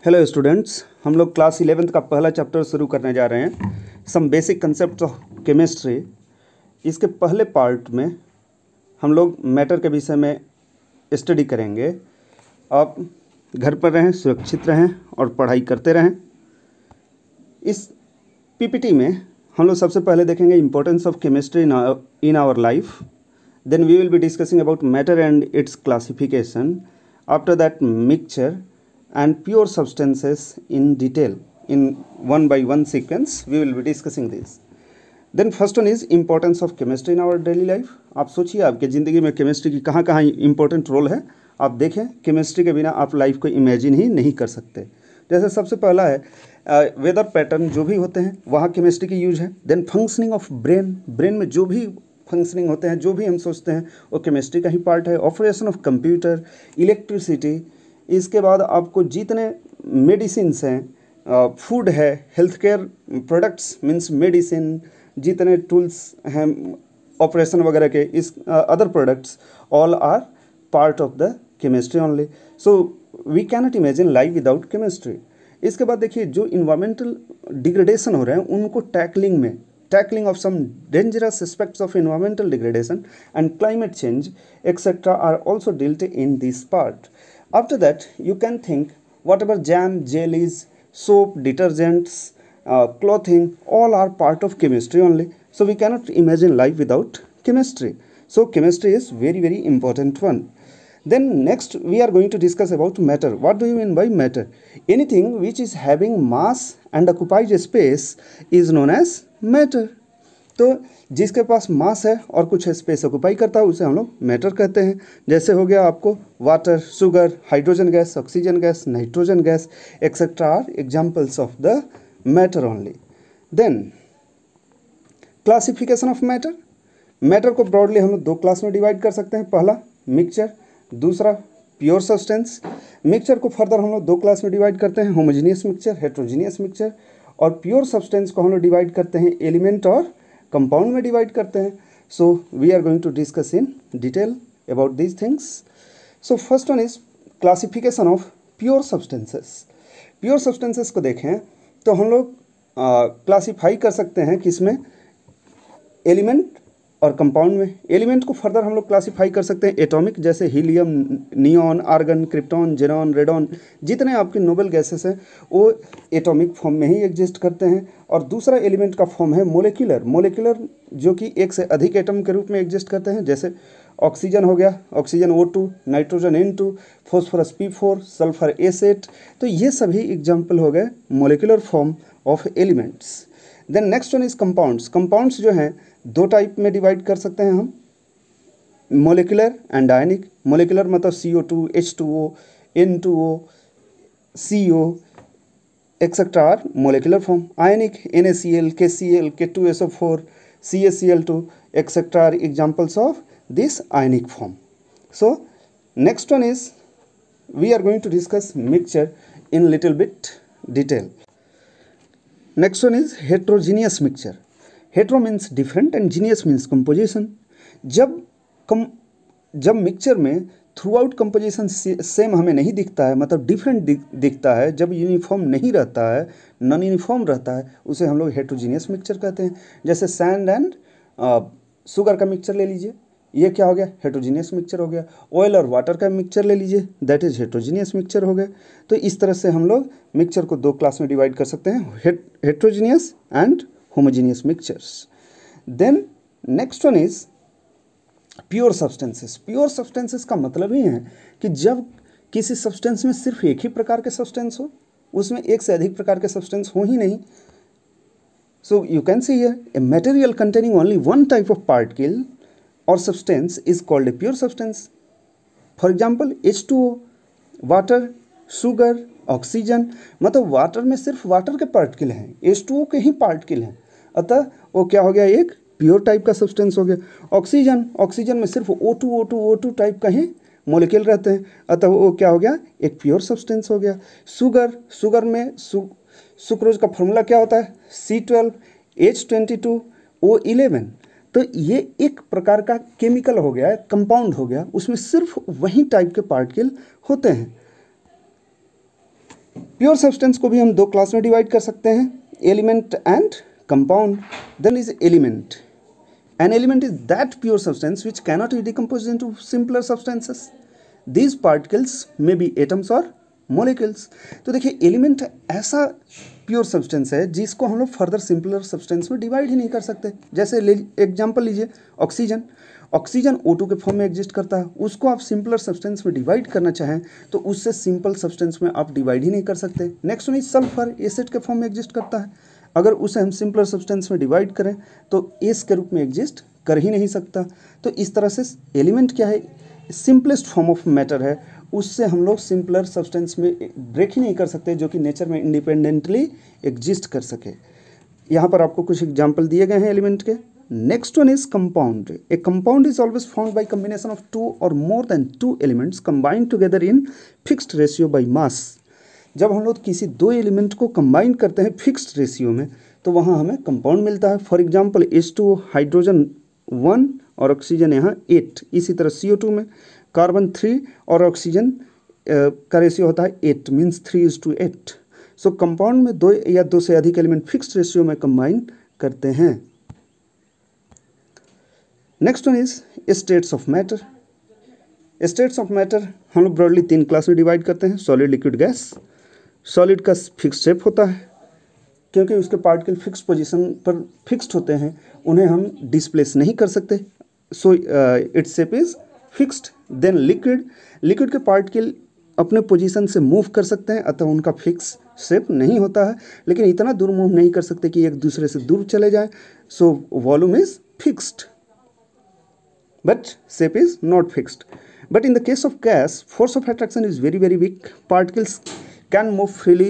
Hello students, हम लोग class 11th का पहला चैप्टर शुरू करने जा रहे हैं, some basic concept of chemistry. इसके पहले पार्ट में हम लोग मैटर के विषय में स्टडी करेंगे। आप घर पर रहें, सुरक्षित रहें और पढ़ाई करते रहें। इस पीपीटी में हम लोग सबसे पहले देखेंगे importance of chemistry in our life. Then we will be discussing about matter and its classification. After that mixture and pure substances in detail in one by one sequence we will be discussing this. Then first one is importance of chemistry in our daily life. आप सोचिए आपके ज़िंदगी में chemistry की कहाँ कहाँ important role है। आप देखें, केमिस्ट्री के बिना आप लाइफ को इमेजिन ही नहीं कर सकते। जैसे सबसे पहला है वेदर पैटर्न जो भी होते हैं वहाँ केमिस्ट्री की यूज है। देन फंक्शनिंग ऑफ ब्रेन में जो भी फंक्शनिंग होते हैं, जो भी हम सोचते हैं वो केमिस्ट्री का ही पार्ट है। ऑपरेशन ऑफ कंप्यूटर, इलेक्ट्रिसिटी, इसके बाद आपको जितने मेडिसिन्स हैं, फूड है, health care products means medicine, जितने टूल्स हैं ऑपरेशन वगैरह के, इस other products all are part of the chemistry only. So we cannot imagine life without chemistry. इसके बाद देखिए जो इन्वायरमेंटल डिग्रेडेशन हो रहे हैं उनको tackling of some dangerous aspects of environmental degradation and climate change etc. are also dealt in this part. After that you can think whatever jam, jellies, soap, detergents, clothing, all are part of chemistry only. So we cannot imagine life without chemistry. So chemistry is very important one. Then next we are going to discuss about matter. What do you mean by matter? Anything which is having mass and occupies space is known as matter. तो जिसके पास मास है और कुछ space occupy करता है उसे हम लोग मैटर कहते हैं। जैसे हो गया आपको water, sugar, hydrogen gas, oxygen gas, nitrogen gas etcetera are examples of the matter only. Then classification of matter को ब्रॉडली हम लोग दो क्लास में डिवाइड कर सकते हैं। पहला मिक्सचर, दूसरा प्योर सब्सटेंस। मिक्सचर को फर्दर हम लोग दो क्लास में डिवाइड करते हैं, होमोजीनियस मिक्सचर, हेट्रोजीनियस मिक्सचर। और प्योर सब्सटेंस को हम लोग डिवाइड करते हैं एलिमेंट और कंपाउंड में डिवाइड करते हैं। So we are going to discuss in detail about these things. So first one is classification of pure substances. Pure substances को देखें तो हम लोग क्लासीफाई कर सकते हैं किसमें, एलिमेंट और कंपाउंड में। एलिमेंट को फर्दर हम लोग क्लासीफाई कर सकते हैं एटॉमिक, जैसे helium, neon, argon, krypton, xenon, radon, जितने आपके नोबल गैसेस हैं वो एटॉमिक फॉर्म में ही एग्जिस्ट करते हैं। और दूसरा एलिमेंट का फॉर्म है मोलिकुलर, जो कि एक से अधिक एटम के रूप में एग्जिस्ट करते हैं। जैसे ऑक्सीजन हो गया, oxygen O2, nitrogen N2, phosphorus P4, sulphur A8। तो ये सभी एग्जाम्पल हो गए molecular form of elements. Then next one is compounds. Compounds जो हैं दो टाइप में डिवाइड कर सकते हैं हम, मोलिकुलर एंड आयनिक। मोलिकुलर मतलब CO2, H2O, N2O, CO etcetera are molecular form. Ionic NaCl, KCl, K2SO4, CaCl2 etcetera are examples of this ionic form. So next one is we are going to discuss mixture in little bit detail. Next one is heterogeneous mixture. Hetero means different and genius means composition. जब mixture में throughout composition same हमें नहीं दिखता है, मतलब different दिखता है, जब यूनिफॉर्म नहीं रहता है, नॉन यूनिफॉर्म रहता है, उसे हम लोग हेट्रोजीनियस मिक्सचर कहते हैं। जैसे सैंड एंड शुगर का मिक्सचर ले लीजिए, ये क्या हो गया, हेट्रोजीनियस मिक्सचर हो गया। ऑयल और वाटर का मिक्सचर ले लीजिए, दैट इज हेट्रोजीनियस मिक्सचर हो गया। तो इस तरह से हम लोग मिक्सचर को दो क्लास में डिवाइड कर सकते हैं, heterogeneous and homogeneous mixtures. Then next one is pure substances. Pure substances का मतलब ही है कि जब किसी सब्सटेंस में सिर्फ एक ही प्रकार के सब्सटेंस हो, उसमें एक से अधिक प्रकार के सब्सटेंस हो ही नहीं। So you can see here a material containing only one type of particle or substance is called a pure substance. For example H2O, water, sugar, oxygen, मतलब वाटर में सिर्फ वाटर के पार्टिकल हैं, H2O के ही particle हैं, अतः वो क्या हो गया, एक प्योर टाइप का सब्सटेंस हो गया। ऑक्सीजन में सिर्फ O2 टाइप का ही मोलिक्यूल रहते हैं, अतः वो क्या हो गया, एक प्योर सब्सटेंस हो गया। शुगर में सुक्रोज का फॉर्मूला क्या होता है, C12H22O11। तो ये एक प्रकार का केमिकल हो गया, कंपाउंड हो गया, उसमें सिर्फ वही टाइप के पार्टिकल होते हैं। प्योर सब्सटेंस को भी हम दो क्लास में डिवाइड कर सकते हैं, element and compound. Then is element. An element is that pure substance which cannot be decomposed into simpler substances. These particles may be atoms or molecules. तो देखिए एलिमेंट ऐसा प्योर सब्सटेंस है जिसको हम लोग फर्दर सिंपलर सब्सटेंस में divide ही नहीं कर सकते. जैसे एग्जांपल लीजिए ऑक्सीजन. ऑक्सीजन O2 के फॉर्म में एग्जिस्ट करता है, उसको आप सिंपलर सब्सटेंस में डिवाइड करना चाहें तो उससे सिंपल सब्सटेंस में आप डिवाइड ही नहीं कर सकते. Next one is sulphur, acid के फॉर्म में एग्जिस्ट करता है, अगर उसे हम सिंपलर सब्सटेंस में डिवाइड करें तो एस के रूप में एग्जिस्ट कर ही नहीं सकता. तो इस तरह से एलिमेंट क्या है, सिंपलेस्ट फॉर्म ऑफ मैटर है, उससे हम लोग सिंपलर सब्सटेंस में ब्रेक ही नहीं कर सकते जो कि नेचर में इंडिपेंडेंटली एग्जिस्ट कर सके. यहाँ पर आपको कुछ एग्जाम्पल दिए गए हैं एलिमेंट के. Next one is compound. A compound is always found by combination of two और more than two elements combined together in fixed ratio by mass. जब हम लोग किसी दो एलिमेंट को कंबाइन करते हैं फिक्स्ड रेशियो में तो वहाँ हमें कंपाउंड मिलता है. फॉर एग्जांपल H2 हाइड्रोजन 1 और ऑक्सीजन यहाँ 8. इसी तरह CO2 में कार्बन 3 और ऑक्सीजन का रेशियो होता है 8, मीन्स 3:8. सो कंपाउंड में दो या दो से अधिक एलिमेंट फिक्स्ड रेशियो में कंबाइन करते हैं. Next one is states of matter. States of matter हम लोग ब्रॉडली 3 क्लास में डिवाइड करते हैं, सॉलिड, लिक्विड, गैस. सॉलिड का फिक्स शेप होता है क्योंकि उसके पार्टिकल फिक्स पोजीशन पर फिक्स्ड होते हैं, उन्हें हम डिस्प्लेस नहीं कर सकते, so its shape is fixed. Then liquid. Liquid के पार्टिकल अपने पोजीशन से मूव कर सकते हैं, अतः उनका फिक्स शेप नहीं होता है, लेकिन इतना दूर मूव नहीं कर सकते कि एक दूसरे से दूर चले जाए, so volume is fixed but shape is not fixed. But in the case of gas, force of attraction is very very weak. Particles can move freely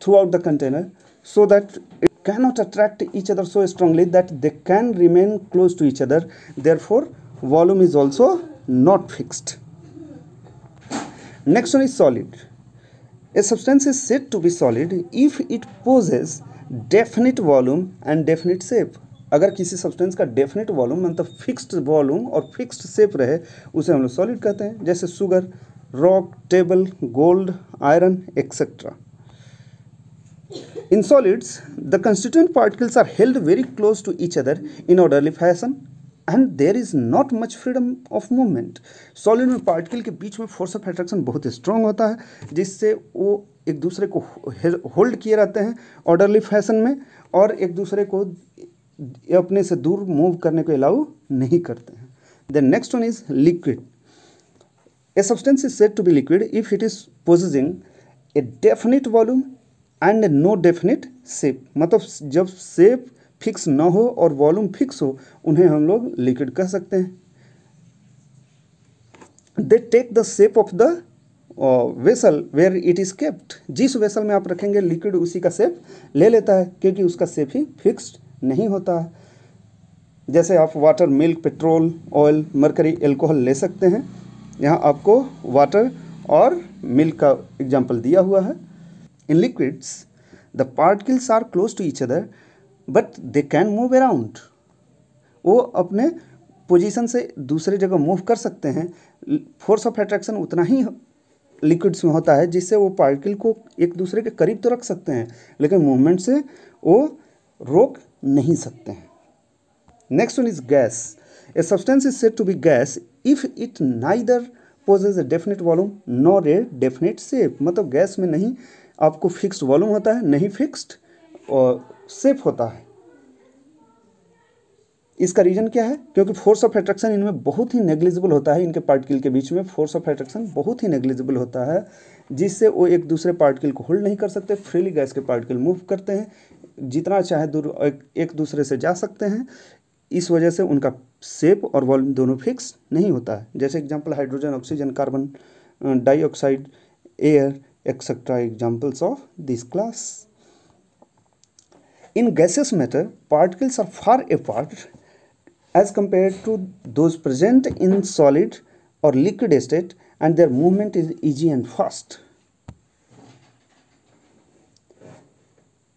throughout the container so that it cannot attract each other so strongly that they can remain close to each other. Therefore, volume is also not fixed. Next one is solid. A substance is said to be solid if it possesses definite volume and definite shape. अगर किसी substance का definite volume मतलब fixed volume और fixed shape रहे उसे हम लोग solid कहते हैं. जैसे sugar, rock, table, gold, iron etcetera. In solids the constituent particles are held very close to each other in orderly fashion and there is not much freedom of movement. Solid में particle के बीच में force of attraction बहुत strong होता है जिससे वो एक दूसरे को होल्ड किए रहते हैं ऑर्डरली फैशन में और एक दूसरे को अपने से दूर मूव करने को अलाउ नहीं करते हैं. Then next one is liquid. A substance is said to be liquid if it is possessing a definite volume and no definite shape. मतलब जब शेप फिक्स ना हो और वॉल्यूम फिक्स हो उन्हें हम लोग लिक्विड कह सकते हैं. They take the shape of the vessel where it is kept. जिस वेसल में आप रखेंगे लिक्विड उसी का शेप ले लेता है क्योंकि उसका शेप ही फिक्स्ड नहीं होता है. जैसे आप water, milk, petrol, oil, mercury, alcohol ले सकते हैं. यहाँ आपको वाटर और मिल्क का एग्जाम्पल दिया हुआ है. In liquids the particles are close to each other but they can move around. वो अपने पोजीशन से दूसरे जगह मूव कर सकते हैं. फोर्स ऑफ अट्रैक्शन उतना ही लिक्विड्स में होता है जिससे वो पार्टिकल को एक दूसरे के करीब तो रख सकते हैं लेकिन मूवमेंट से वो रोक नहीं सकते हैं. Next one is gas. A substance is said to be gas if it neither possess a definite volume nor a definite shape. मतलब गैस में नहीं आपको फिक्स्ड वॉल्यूम होता है, नहीं फिक्स्ड और शेप होता है. इसका रीजन क्या है? क्योंकि फोर्स ऑफ अट्रैक्शन इनमें बहुत ही नेग्लिजिबल होता है. इनके पार्टिकल के बीच में फोर्स ऑफ अट्रैक्शन बहुत ही नेग्लिजिबल होता है जिससे वो एक दूसरे पार्टिकल को होल्ड नहीं कर सकते. फ्रीली गैस के पार्टिकल मूव करते हैं, जितना चाहे दूर एक दूसरे से जा सकते हैं. इस वजह से उनका शेप और वॉल्यूम दोनों फिक्स नहीं होता है. जैसे example hydrogen, oxygen, carbon dioxide, air etcetera examples of this class. In gaseous matter, particles are far apart as compared to those present in solid or liquid state and their movement is easy and fast.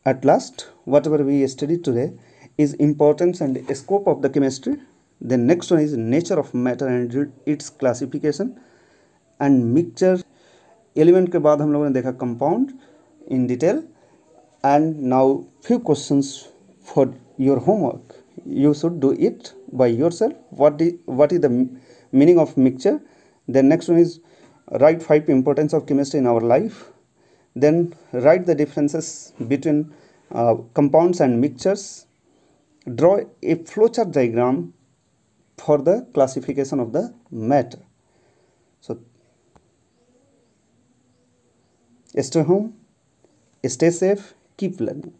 At last, whatever we studied today is importance and scope of the chemistry. The next one is nature of matter and its classification and mixture element के बाद हम लोगों ने देखा compound in detail, and now few questions for your homework. You should do it by yourself. What is the meaning of mixture? Then next one is write 5 importance of chemistry in our life. Then write the differences between compounds and mixtures. Draw a flowchart diagram for the classification of the matter. So stay home, stay safe, keep learning.